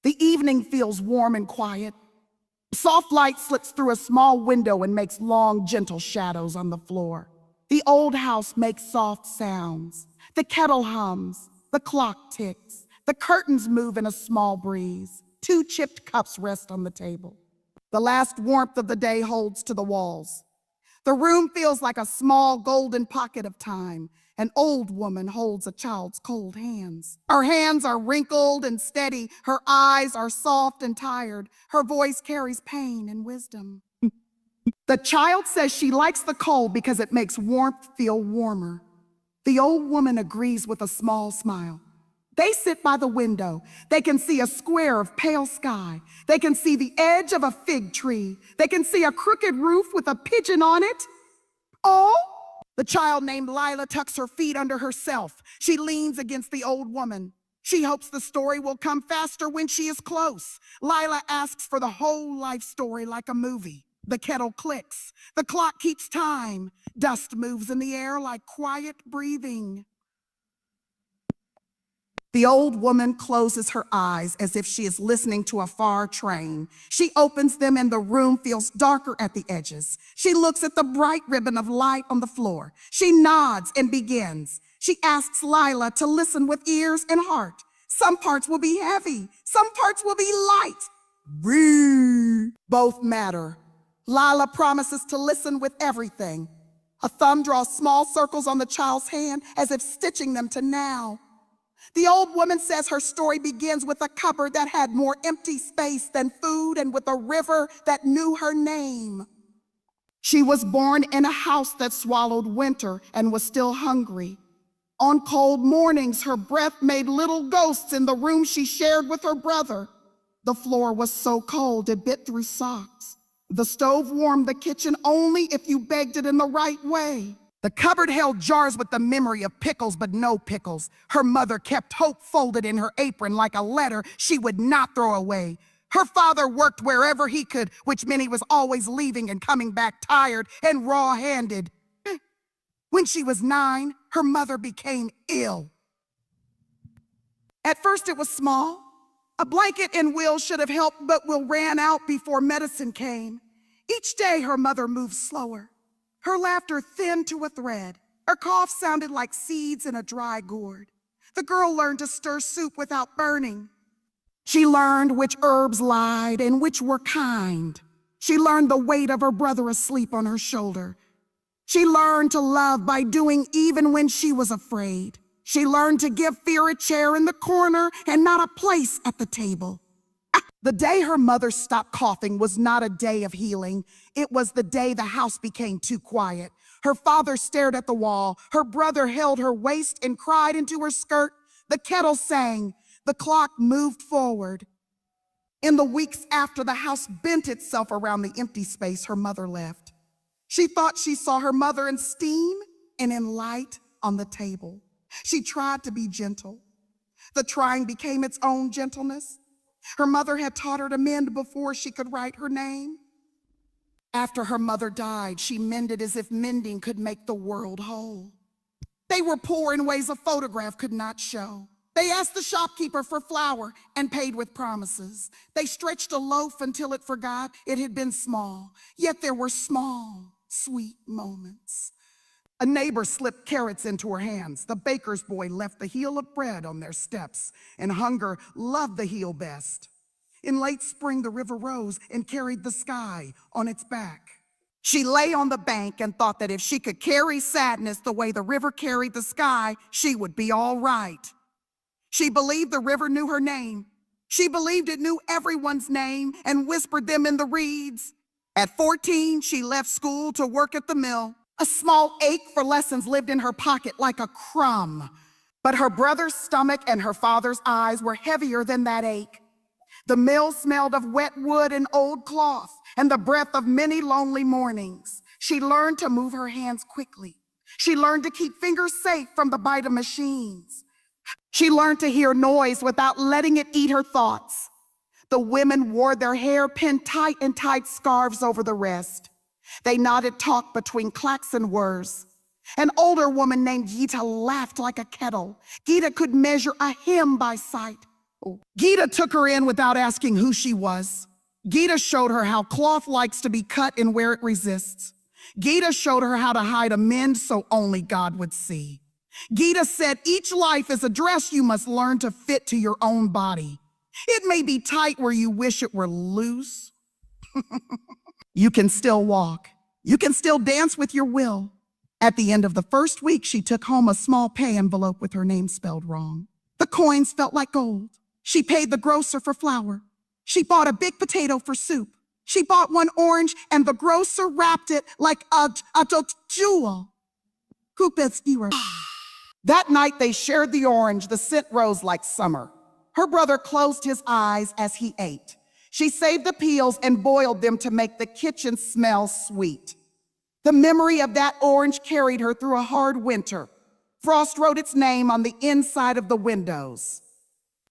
The evening feels warm and quiet. Soft light slips through a small window and makes long, gentle shadows on the floor. The old house makes soft sounds. The kettle hums. The clock ticks. The curtains move in a small breeze. 2 chipped cups rest on the table. The last warmth of the day holds to the walls. The room feels like a small golden pocket of time. An old woman holds a child's cold hands. Her hands are wrinkled and steady. Her eyes are soft and tired. Her voice carries pain and wisdom. The child says she likes the cold because it makes warmth feel warmer. The old woman agrees with a small smile. They sit by the window. They can see a square of pale sky. They can see the edge of a fig tree. They can see a crooked roof with a pigeon on it. Oh! The child named Lila tucks her feet under herself. She leans against the old woman. She hopes the story will come faster when she is close. Lila asks for the whole life story like a movie. The kettle clicks. The clock keeps time. Dust moves in the air like quiet breathing. The old woman closes her eyes as if she is listening to a far train. She opens them and the room feels darker at the edges. She looks at the bright ribbon of light on the floor. She nods and begins. She asks Lila to listen with ears and heart. Some parts will be heavy. Some parts will be light. Breathe. Both matter. Lila promises to listen with everything. A thumb draws small circles on the child's hand as if stitching them to now. The old woman says her story begins with a cupboard that had more empty space than food and with a river that knew her name. She was born in a house that swallowed winter and was still hungry. On cold mornings, her breath made little ghosts in the room she shared with her brother. The floor was so cold it bit through socks. The stove warmed the kitchen only if you begged it in the right way. The cupboard held jars with the memory of pickles, but no pickles. Her mother kept hope folded in her apron like a letter she would not throw away. Her father worked wherever he could, which meant he was always leaving and coming back tired and raw-handed. When she was 9, her mother became ill. At first it was small. A blanket and Will should have helped, but Will ran out before medicine came. Each day her mother moved slower. Her laughter thinned to a thread. Her cough sounded like seeds in a dry gourd. The girl learned to stir soup without burning. She learned which herbs lied and which were kind. She learned the weight of her brother asleep on her shoulder. She learned to love by doing even when she was afraid. She learned to give fear a chair in the corner and not a place at the table. The day her mother stopped coughing was not a day of healing. It was the day the house became too quiet. Her father stared at the wall. Her brother held her waist and cried into her skirt. The kettle sang. The clock moved forward. In the weeks after the house bent itself around the empty space her mother left, she thought she saw her mother in steam and in light on the table. She tried to be gentle. The trying became its own gentleness. Her mother had taught her to mend before she could write her name. After her mother died, she mended as if mending could make the world whole. They were poor in ways a photograph could not show. They asked the shopkeeper for flour and paid with promises. They stretched a loaf until it forgot it had been small. Yet there were small, sweet moments. A neighbor slipped carrots into her hands. The baker's boy left the heel of bread on their steps, and hunger loved the heel best. In late spring, the river rose and carried the sky on its back. She lay on the bank and thought that if she could carry sadness the way the river carried the sky, she would be all right. She believed the river knew her name. She believed it knew everyone's name and whispered them in the reeds. At 14, she left school to work at the mill. A small ache for lessons lived in her pocket like a crumb. But her brother's stomach and her father's eyes were heavier than that ache. The mill smelled of wet wood and old cloth and the breath of many lonely mornings. She learned to move her hands quickly. She learned to keep fingers safe from the bite of machines. She learned to hear noise without letting it eat her thoughts. The women wore their hair pinned tight in tight scarves over the rest. They nodded talk between clacks and whirs. An older woman named Gita laughed like a kettle. Gita could measure a hymn by sight. Gita took her in without asking who she was. Gita showed her how cloth likes to be cut and where it resists. Gita showed her how to hide a mend so only God would see. Gita said each life is a dress you must learn to fit to your own body. It may be tight where you wish it were loose. You can still walk. You can still dance with your will. At the end of the first week, she took home a small pay envelope with her name spelled wrong. The coins felt like gold. She paid the grocer for flour. She bought a big potato for soup. She bought one orange and the grocer wrapped it like a jewel. That night they shared the orange. The scent rose like summer. Her brother closed his eyes as he ate. She saved the peels and boiled them to make the kitchen smell sweet. The memory of that orange carried her through a hard winter. Frost wrote its name on the inside of the windows.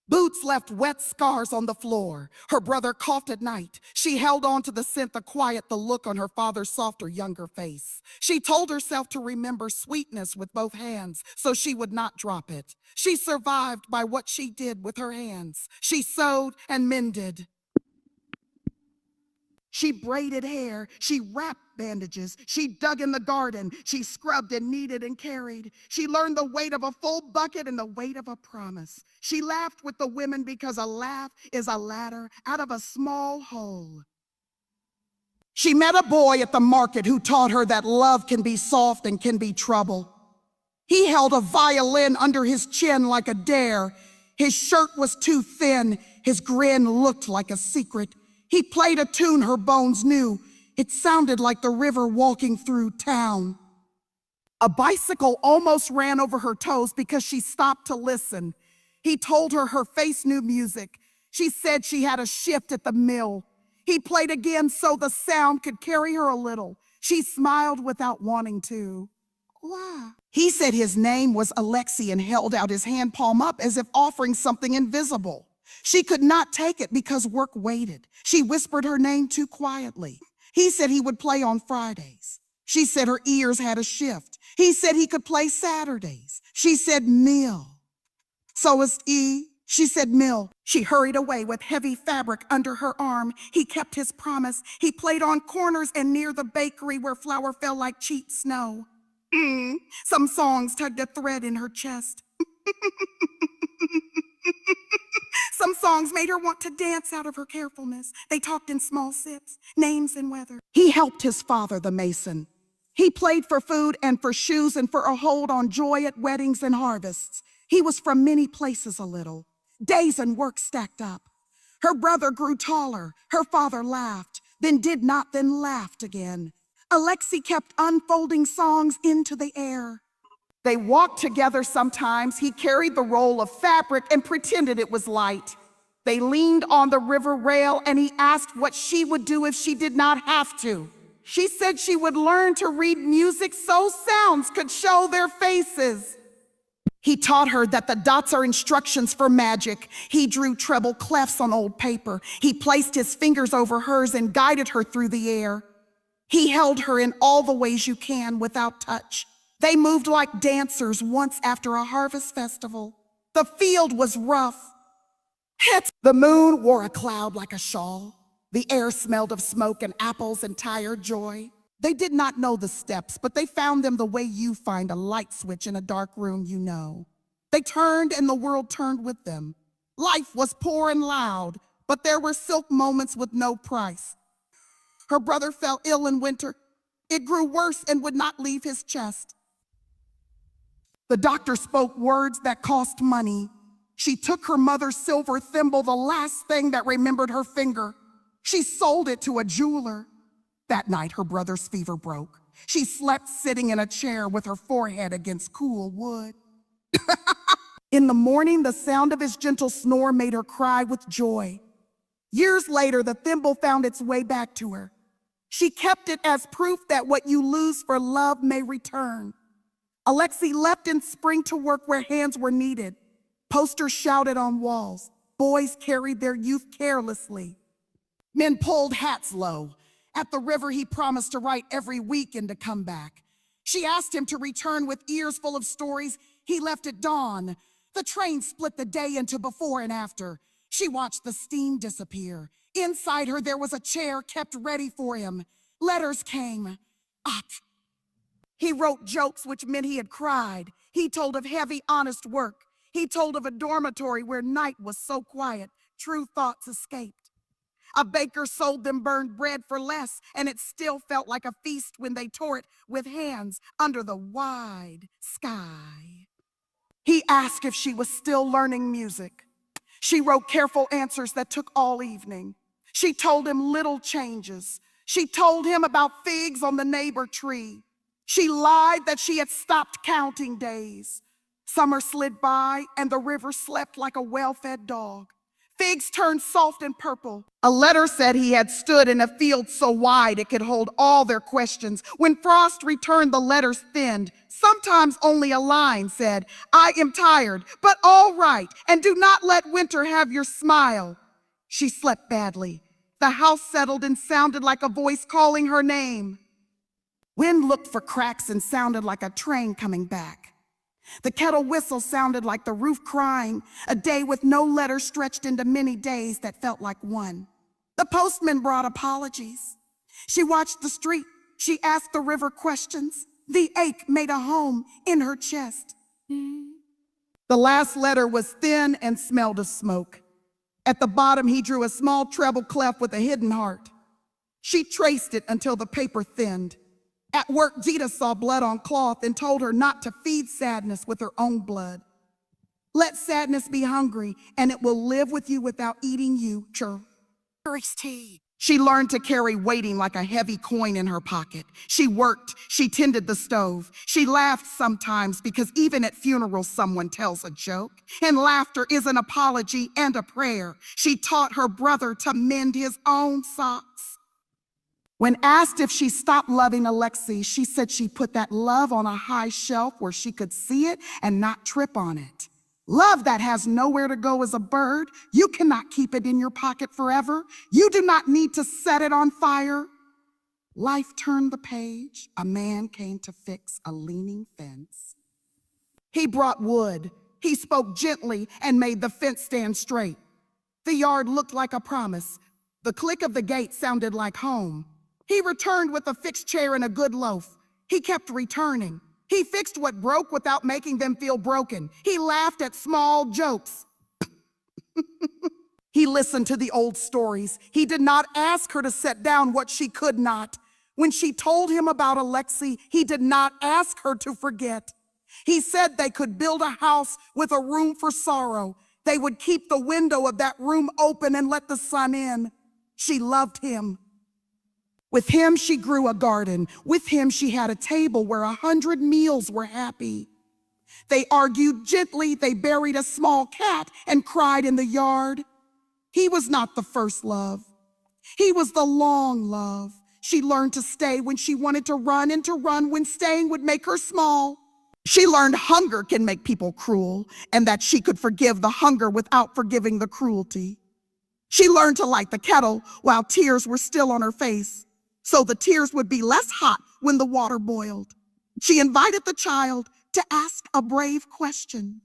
Boots left wet scars on the floor. Her brother coughed at night. She held on to the scent to quiet the look on her father's softer, younger face. She told herself to remember sweetness with both hands so she would not drop it. She survived by what she did with her hands. She sewed and mended. She braided hair, she wrapped bandages, she dug in the garden, she scrubbed and kneaded and carried. She learned the weight of a full bucket and the weight of a promise. She laughed with the women because a laugh is a ladder out of a small hole. She met a boy at the market who taught her that love can be soft and can be trouble. He held a violin under his chin like a dare. His shirt was too thin, his grin looked like a secret. He played a tune her bones knew. It sounded like the river walking through town. A bicycle almost ran over her toes because she stopped to listen. He told her her face knew music. She said she had a shift at the mill. He played again so the sound could carry her a little. She smiled without wanting to. Why? He said his name was Aleksy and held out his hand palm up as if offering something invisible. She could not take it because work waited. She whispered her name too quietly. He said he would play on Fridays. She said her ears had a shift. He said he could play Saturdays. She said mill. So is E. She said mill. She hurried away with heavy fabric under her arm. He kept his promise. He played on corners and near the bakery where flour fell like cheap snow. Some songs tugged a thread in her chest. Some songs made her want to dance out of her carefulness. They talked in small sips, names and weather. He helped his father, the mason. He played for food and for shoes and for a hold on joy at weddings and harvests. He was from many places a little. Days and work stacked up. Her brother grew taller. Her father laughed, then did not, then laughed again. Aleksy kept unfolding songs into the air. They walked together sometimes. He carried the roll of fabric and pretended it was light. They leaned on the river rail and he asked what she would do if she did not have to. She said she would learn to read music so sounds could show their faces. He taught her that the dots are instructions for magic. He drew treble clefs on old paper. He placed his fingers over hers and guided her through the air. He held her in all the ways you can without touch. They moved like dancers once after a harvest festival. The field was rough. The moon wore a cloud like a shawl. The air smelled of smoke and apples and tired joy. They did not know the steps, but they found them the way you find a light switch in a dark room you know. They turned and the world turned with them. Life was poor and loud, but there were silk moments with no price. Her brother fell ill in winter. It grew worse and would not leave his chest. The doctor spoke words that cost money. She took her mother's silver thimble, the last thing that remembered her finger. She sold it to a jeweler. That night, her brother's fever broke. She slept sitting in a chair with her forehead against cool wood. In the morning, the sound of his gentle snore made her cry with joy. Years later, the thimble found its way back to her. She kept it as proof that what you lose for love may return. Aleksy left in spring to work where hands were needed. Posters shouted on walls. Boys carried their youth carelessly. Men pulled hats low. At the river, he promised to write every week and to come back. She asked him to return with ears full of stories. He left at dawn. The train split the day into before and after. She watched the steam disappear. Inside her, there was a chair kept ready for him. Letters came. Up. He wrote jokes which meant he had cried. He told of heavy, honest work. He told of a dormitory where night was so quiet, true thoughts escaped. A baker sold them burned bread for less, and it still felt like a feast when they tore it with hands under the wide sky. He asked if she was still learning music. She wrote careful answers that took all evening. She told him little changes. She told him about figs on the neighbor tree. She lied that she had stopped counting days. Summer slid by and the river slept like a well-fed dog. Figs turned soft and purple. A letter said he had stood in a field so wide it could hold all their questions. When frost returned, the letters thinned. Sometimes only a line said, "I am tired, but all right, and do not let winter have your smile." She slept badly. The house settled and sounded like a voice calling her name. Wind looked for cracks and sounded like a train coming back. The kettle whistle sounded like the roof crying, a day with no letter stretched into many days that felt like one. The postman brought apologies. She watched the street. She asked the river questions. The ache made a home in her chest. The last letter was thin and smelled of smoke. At the bottom, he drew a small treble clef with a hidden heart. She traced it until the paper thinned. At work, Gita saw blood on cloth and told her not to feed sadness with her own blood. Let sadness be hungry, and it will live with you without eating you. She learned to carry waiting like a heavy coin in her pocket. She worked. She tended the stove. She laughed sometimes because even at funerals, someone tells a joke. And laughter is an apology and a prayer. She taught her brother to mend his own socks. When asked if she stopped loving Aleksy, she said she put that love on a high shelf where she could see it and not trip on it. Love that has nowhere to go is a bird. You cannot keep it in your pocket forever. You do not need to set it on fire. Life turned the page. A man came to fix a leaning fence. He brought wood. He spoke gently and made the fence stand straight. The yard looked like a promise. The click of the gate sounded like home. He returned with a fixed chair and a good loaf. He kept returning. He fixed what broke without making them feel broken. He laughed at small jokes. He listened to the old stories. He did not ask her to set down what she could not. When she told him about Aleksy, he did not ask her to forget. He said they could build a house with a room for sorrow. They would keep the window of that room open and let the sun in. She loved him. With him, she grew a garden. With him, she had a table where 100 meals were happy. They argued gently. They buried a small cat and cried in the yard. He was not the first love. He was the long love. She learned to stay when she wanted to run and to run when staying would make her small. She learned hunger can make people cruel and that she could forgive the hunger without forgiving the cruelty. She learned to light the kettle while tears were still on her face, so the tears would be less hot when the water boiled. She invited the child to ask a brave question.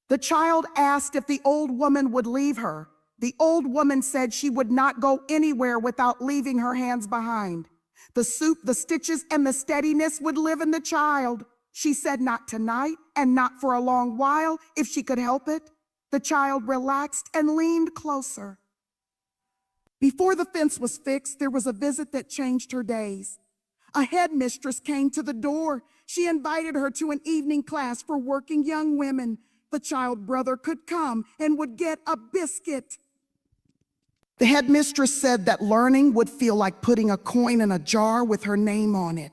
The child asked if the old woman would leave her. The old woman said she would not go anywhere without leaving her hands behind. The soup, the stitches, and the steadiness would live in the child. She said not tonight and not for a long while if she could help it. The child relaxed and leaned closer. Before the fence was fixed, there was a visit that changed her days. A headmistress came to the door. She invited her to an evening class for working young women. The child brother could come and would get a biscuit. The headmistress said that learning would feel like putting a coin in a jar with her name on it.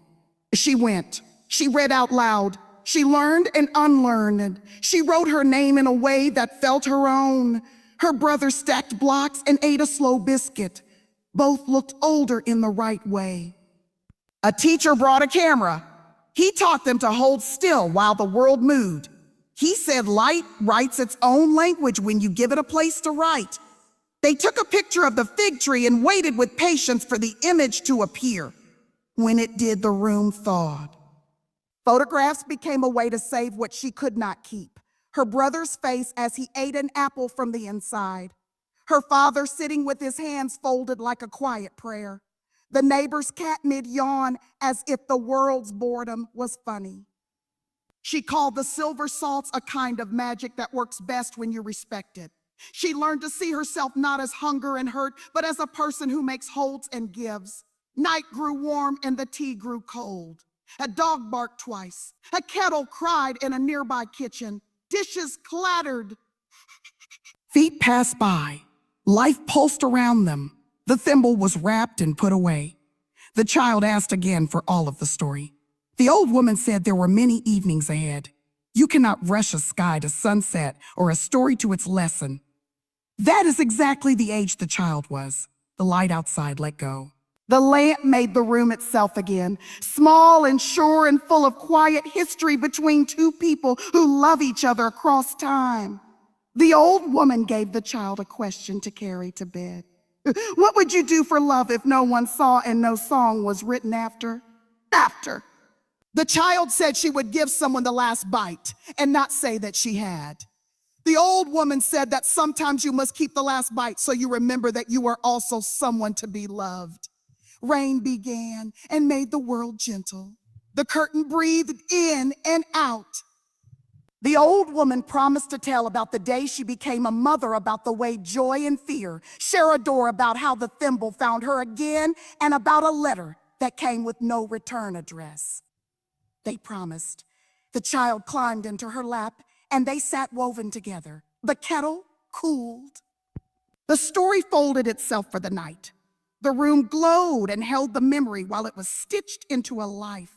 She went. She read out loud. She learned and unlearned. She wrote her name in a way that felt her own. Her brother stacked blocks and ate a slow biscuit. Both looked older in the right way. A teacher brought a camera. He taught them to hold still while the world moved. He said light writes its own language when you give it a place to write. They took a picture of the fig tree and waited with patience for the image to appear. When it did, the room thawed. Photographs became a way to save what she could not keep. her brother's face as he ate an apple from the inside, her father sitting with his hands folded like a quiet prayer, the neighbor's cat mid-yawn as if the world's boredom was funny. She called the silver salts a kind of magic that works best when you respect it. She learned to see herself not as hunger and hurt, but as a person who makes holds and gives. Night grew warm and the tea grew cold. A dog barked twice. A kettle cried in a nearby kitchen. Dishes clattered. Feet passed by. Life pulsed around them. The thimble was wrapped and put away. The child asked again for all of the story. The old woman said there were many evenings ahead. You cannot rush a sky to sunset or a story to its lesson. That is exactly the age the child was. The light outside let go. The lamp made the room itself again, small and sure and full of quiet history between two people who love each other across time. The old woman gave the child a question to carry to bed. What would you do for love if no one saw and no song was written after? The child said she would give someone the last bite and not say that she had. The old woman said that sometimes you must keep the last bite so you remember that you are also someone to be loved. Rain began and made the world gentle. The curtain breathed in and out. The old woman promised to tell about the day she became a mother, about the way joy and fear share a door, about how the thimble found her again, and about a letter that came with no return address. They promised. The child climbed into her lap, and they sat woven together. The kettle cooled. The story folded itself for the night. The room glowed and held the memory while it was stitched into a life.